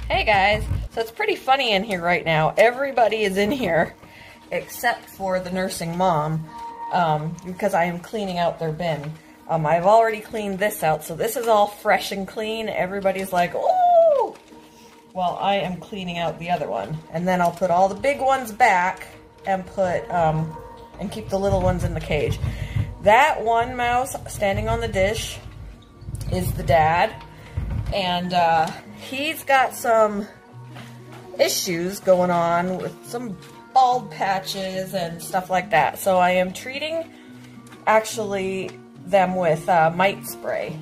Hey guys, so it's pretty funny in here right now. Everybody is in here except for the nursing mom because I am cleaning out their bin. I've already cleaned this out, so this is all fresh and clean. Everybody's like, oh! While I am cleaning out the other one. And then I'll put all the big ones back and put, and keep the little ones in the cage. That one mouse standing on the dish is the dad. And he's got some issues going on with some bald patches and stuff like that. So I am treating, actually, them with mite spray.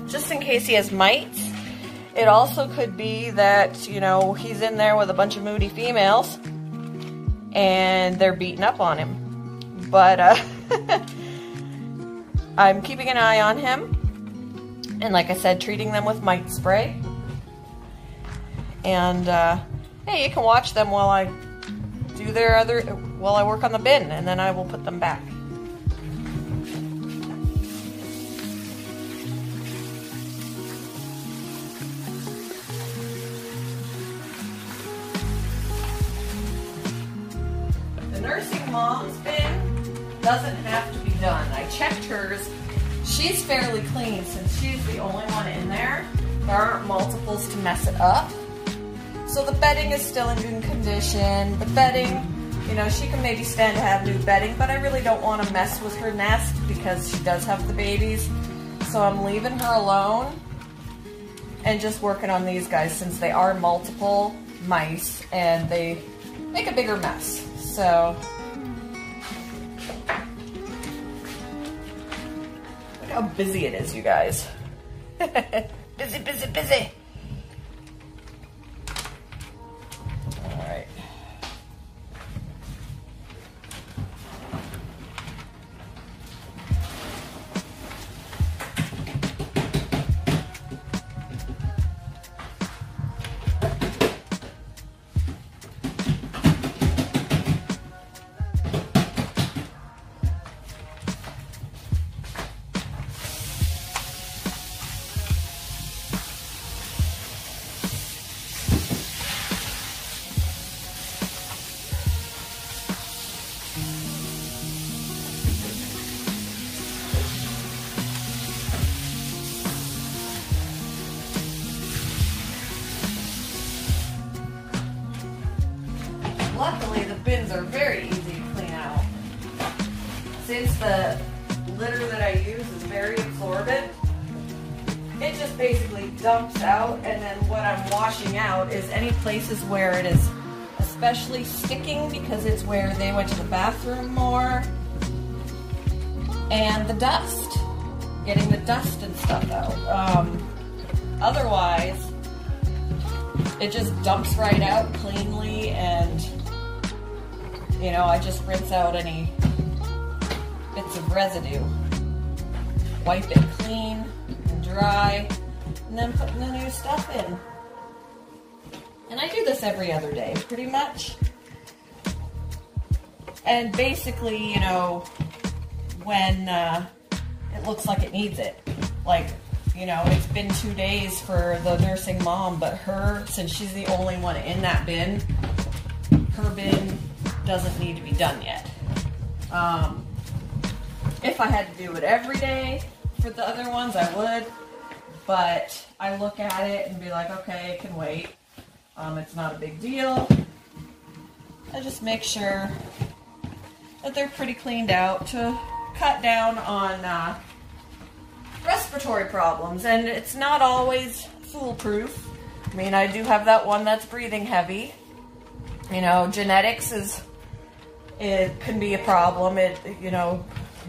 Just in case he has mites. It also could be that, you know, he's in there with a bunch of moody females and they're beating up on him. But I'm keeping an eye on him, and like I said, treating them with mite spray. And hey, you can watch them while I do while I work on the bin, and then I will put them back. The nursing mom's bin doesn't have to be done. I checked hers. She's fairly clean since she's the only one in there. There aren't multiples to mess it up. So the bedding is still in good condition. The bedding, you know, she can maybe stand to have new bedding, but I really don't want to mess with her nest because she does have the babies. So I'm leaving her alone and just working on these guys since they are multiple mice and they make a bigger mess. So look how busy it is, you guys. Busy, busy, busy. All right. Luckily, the bins are very easy to clean out. Since the litter that I use is very absorbent, it just basically dumps out, and then what I'm washing out is any places where it is especially sticking because it's where they went to the bathroom more, and the dust. Getting the dust and stuff out. Otherwise, it just dumps right out cleanly, and you know, I just rinse out any bits of residue. Wipe it clean and dry, and then put the new stuff in. And I do this every other day, pretty much. And basically, you know, when it looks like it needs it. Like, you know, it's been 2 days for the nursing mom, but her, since she's the only one in that bin, her bin doesn't need to be done yet. If I had to do it every day for the other ones, I would, but I look at it and be like, okay, it can wait. It's not a big deal. I just make sure that they're pretty cleaned out to cut down on respiratory problems, and it's not always foolproof. I mean, I do have that one that's breathing heavy. You know, genetics it can be a problem. You know,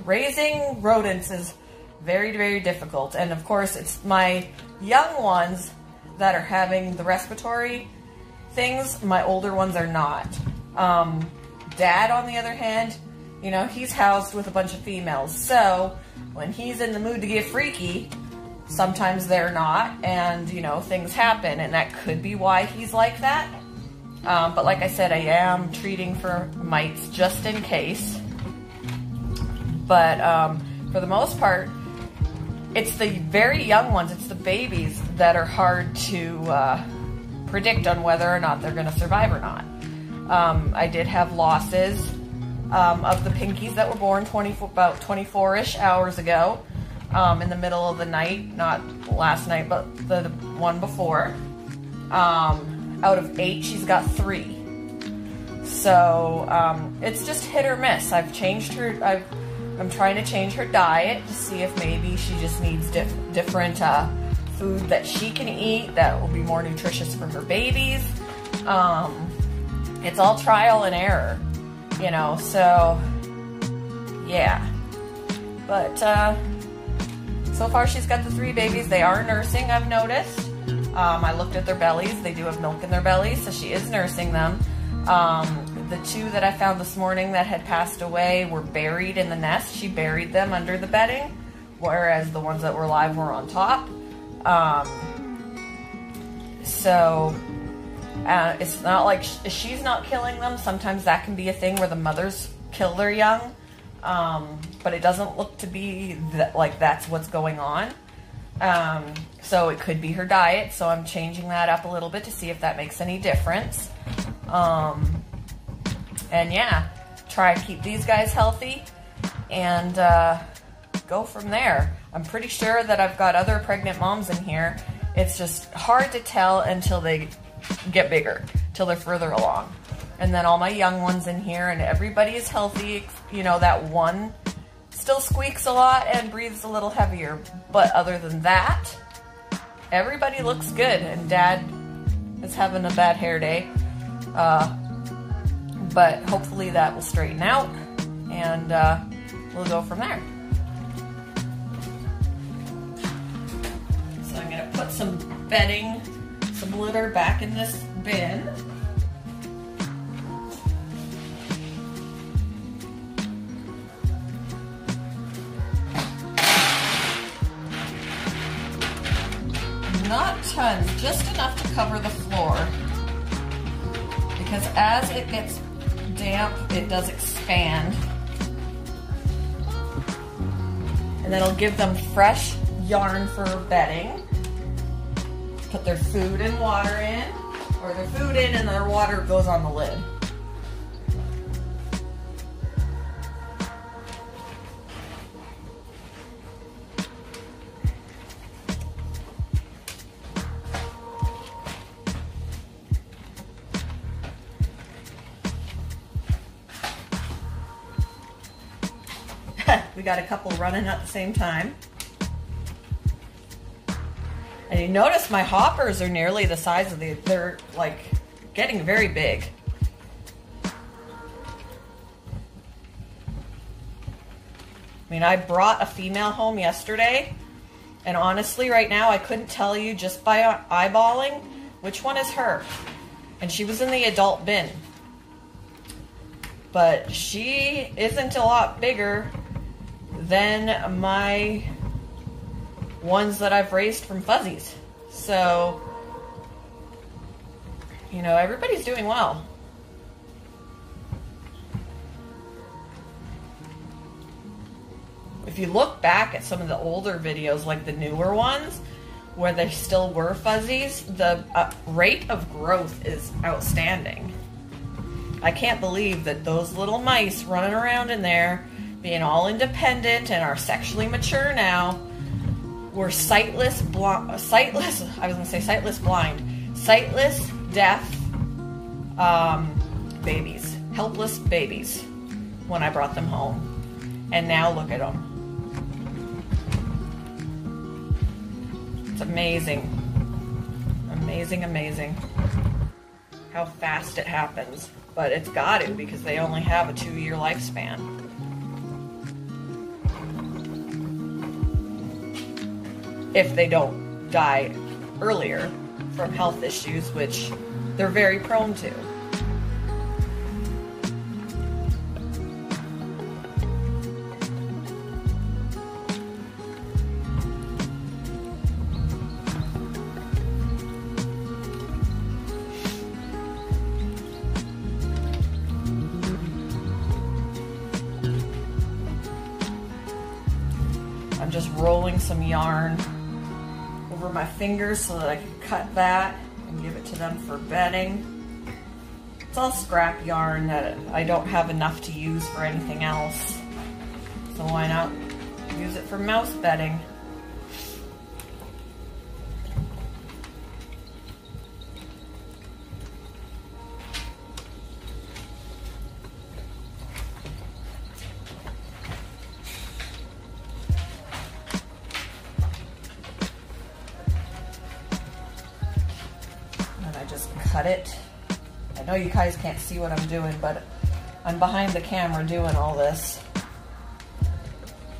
raising rodents is very, very difficult. And of course, it's my young ones that are having the respiratory things. My older ones are not. Dad, on the other hand, you know, he's housed with a bunch of females. So when he's in the mood to get freaky, sometimes they're not, and, you know, things happen, and that could be why he's like that. But like I said, I am treating for mites just in case. But for the most part, it's the very young ones, it's the babies that are hard to predict on whether or not they're going to survive or not. I did have losses of the pinkies that were born about 24-ish hours ago in the middle of the night, not last night, but the one before. Out of 8, she's got 3. So it's just hit or miss. I've changed her. I'm trying to change her diet to see if maybe she just needs different food that she can eat that will be more nutritious for her babies. It's all trial and error, you know, so yeah. But so far she's got the 3 babies. They are nursing, I've noticed. I looked at their bellies. They do have milk in their bellies, so she is nursing them. The 2 that I found this morning that had passed away were buried in the nest. She buried them under the bedding, whereas the ones that were alive were on top. So it's not like she's not killing them. Sometimes that can be a thing where the mothers kill their young, but it doesn't look to be like that's what's going on. So it could be her diet, so I'm changing that up a little bit to see if that makes any difference. And yeah, try and keep these guys healthy and go from there. I'm pretty sure that I've got other pregnant moms in here. It's just hard to tell until they get bigger, till they're further along. And then all my young ones in here, and everybody is healthy. You know, that one still squeaks a lot and breathes a little heavier. But other than that, everybody looks good. And Dad is having a bad hair day. But hopefully that will straighten out, and we'll go from there. So I'm going to put some bedding, some litter back in this bin. Not tons, just enough to cover the floor. Because as it gets damp, it does expand. And that'll give them fresh yarn for bedding. Put their food and water in, or their food in and their water goes on the lid. We got a couple running at the same time. And you notice my hoppers are nearly the size of they're like getting very big. I mean, I brought a female home yesterday, and honestly right now I couldn't tell you just by eyeballing which one is her. And she was in the adult bin. But she isn't a lot bigger than my ones that I've raised from fuzzies. So, you know, everybody's doing well. If you look back at some of the older videos, like the newer ones, where they still were fuzzies, the rate of growth is outstanding. I can't believe that those little mice running around in there, being all independent and are sexually mature now, were sightless, blind, deaf babies, helpless babies when I brought them home. And now look at them. It's amazing. Amazing, amazing how fast it happens. But it's got to, because they only have a 2-year lifespan. If they don't die earlier from health issues, which they're very prone to. I'm just rolling some yarn over my fingers so that I can cut that and give it to them for bedding. It's all scrap yarn that I don't have enough to use for anything else. So why not use it for mouse bedding? And I just cut it. I know you guys can't see what I'm doing, but I'm behind the camera doing all this.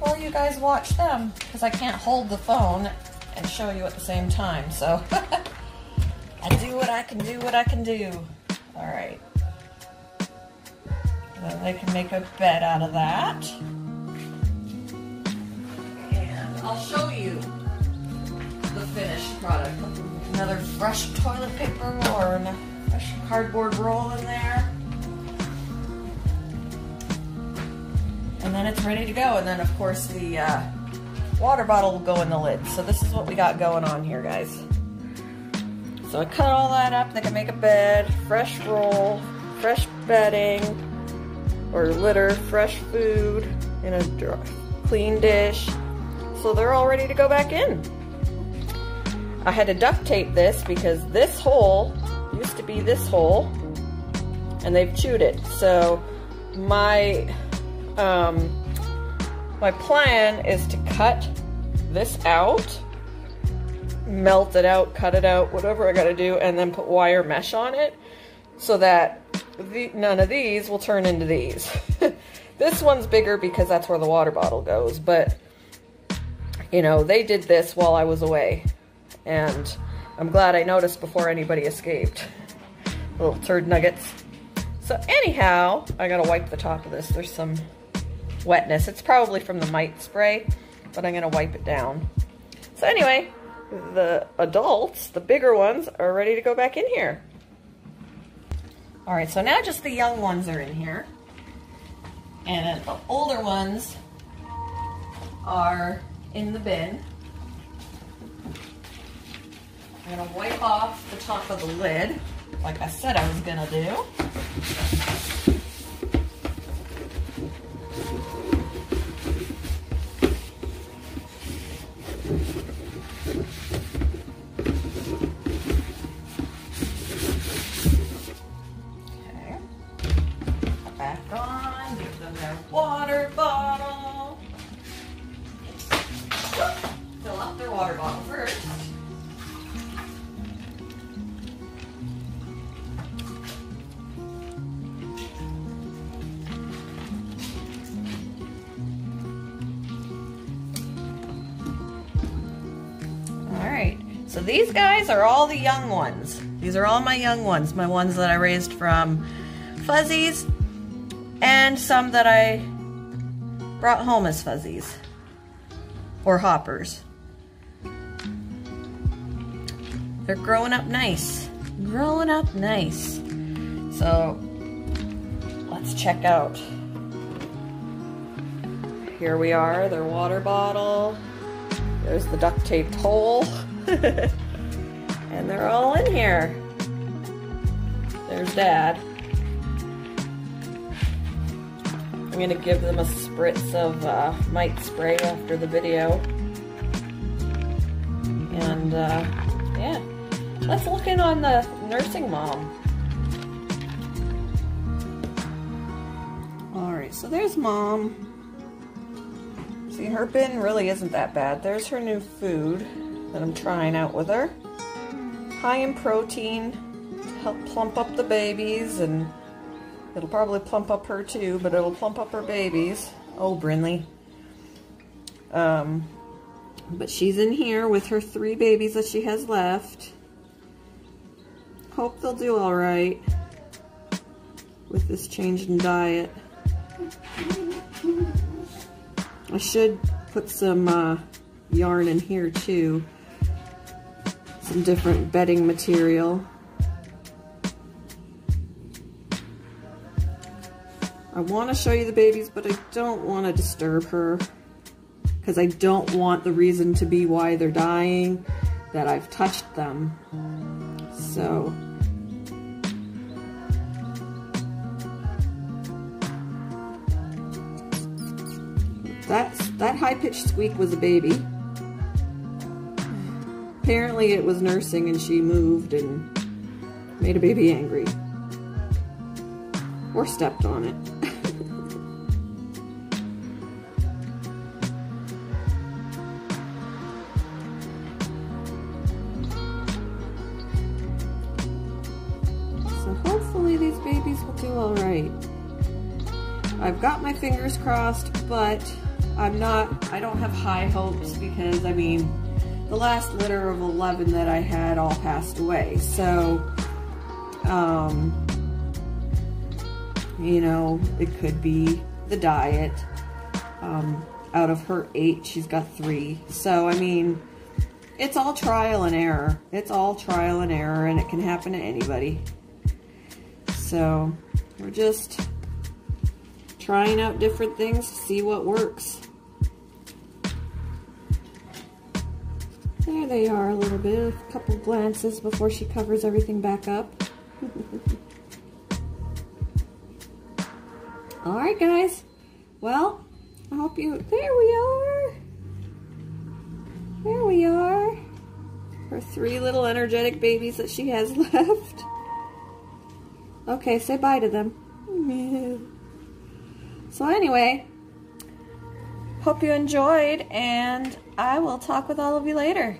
Well, you guys watch them, because I can't hold the phone and show you at the same time, so I do what I can do, what I can do. All right. Then they can make a bed out of that. And I'll show you the finished product. Another fresh toilet paper or a fresh cardboard roll in there. And then it's ready to go. And then of course the water bottle will go in the lid. So this is what we got going on here, guys. So I cut all that up. They can make a bed, fresh roll, fresh bedding or litter, fresh food in a clean dish. So they're all ready to go back in. I had to duct tape this because this hole used to be this hole and they've chewed it. So my plan is to cut this out, melt it out, cut it out, whatever I gotta do, and then put wire mesh on it so that none of these will turn into these. This one's bigger because that's where the water bottle goes, but you know, they did this while I was away, and I'm glad I noticed before anybody escaped. Little turd nuggets. So anyhow, I gotta wipe the top of this. There's some wetness. It's probably from the mite spray, but I'm gonna wipe it down. So anyway, the adults, the bigger ones, are ready to go back in here. All right, so now just the young ones are in here. And then the older ones are in the bin. I'm gonna wipe off the top of the lid, like I said I was gonna do. Okay. Back on, give them their water bottle. Fill up their water bottle first. So these guys are all the young ones. These are all my young ones, my ones that I raised from fuzzies, and some that I brought home as fuzzies or hoppers. They're growing up nice. Growing up nice. So let's check out. Here we are, their water bottle. There's the duct taped hole. And they're all in here. There's Dad. I'm gonna give them a spritz of mite spray after the video. And yeah, let's look in on the nursing mom. Alright, so there's Mom. See, her bin really isn't that bad. There's her new food that I'm trying out with her. High in protein to help plump up the babies, and it'll probably plump up her too, but it'll plump up her babies. Oh, Brinley. But she's in here with her 3 babies that she has left. Hope they'll do all right with this change in diet. I should put some yarn in here too. Some different bedding material. I want to show you the babies, but I don't want to disturb her. because I don't want the reason to be why they're dying that I've touched them. So that high-pitched squeak was a baby. Apparently it was nursing and she moved and made a baby angry. Or stepped on it. So hopefully these babies will do all right. I've got my fingers crossed, but I don't have high hopes because, I mean, the last litter of 11 that I had all passed away. So, you know, it could be the diet. Out of her 8, she's got 3. So, I mean, it's all trial and error. It's all trial and error, and it can happen to anybody. So, we're just trying out different things to see what works. There they are a little bit, a couple glances before she covers everything back up. Alright guys, well, I hope you, there we are, her 3 little energetic babies that she has left. Okay, say bye to them. So anyway, hope you enjoyed, and I will talk with all of you later.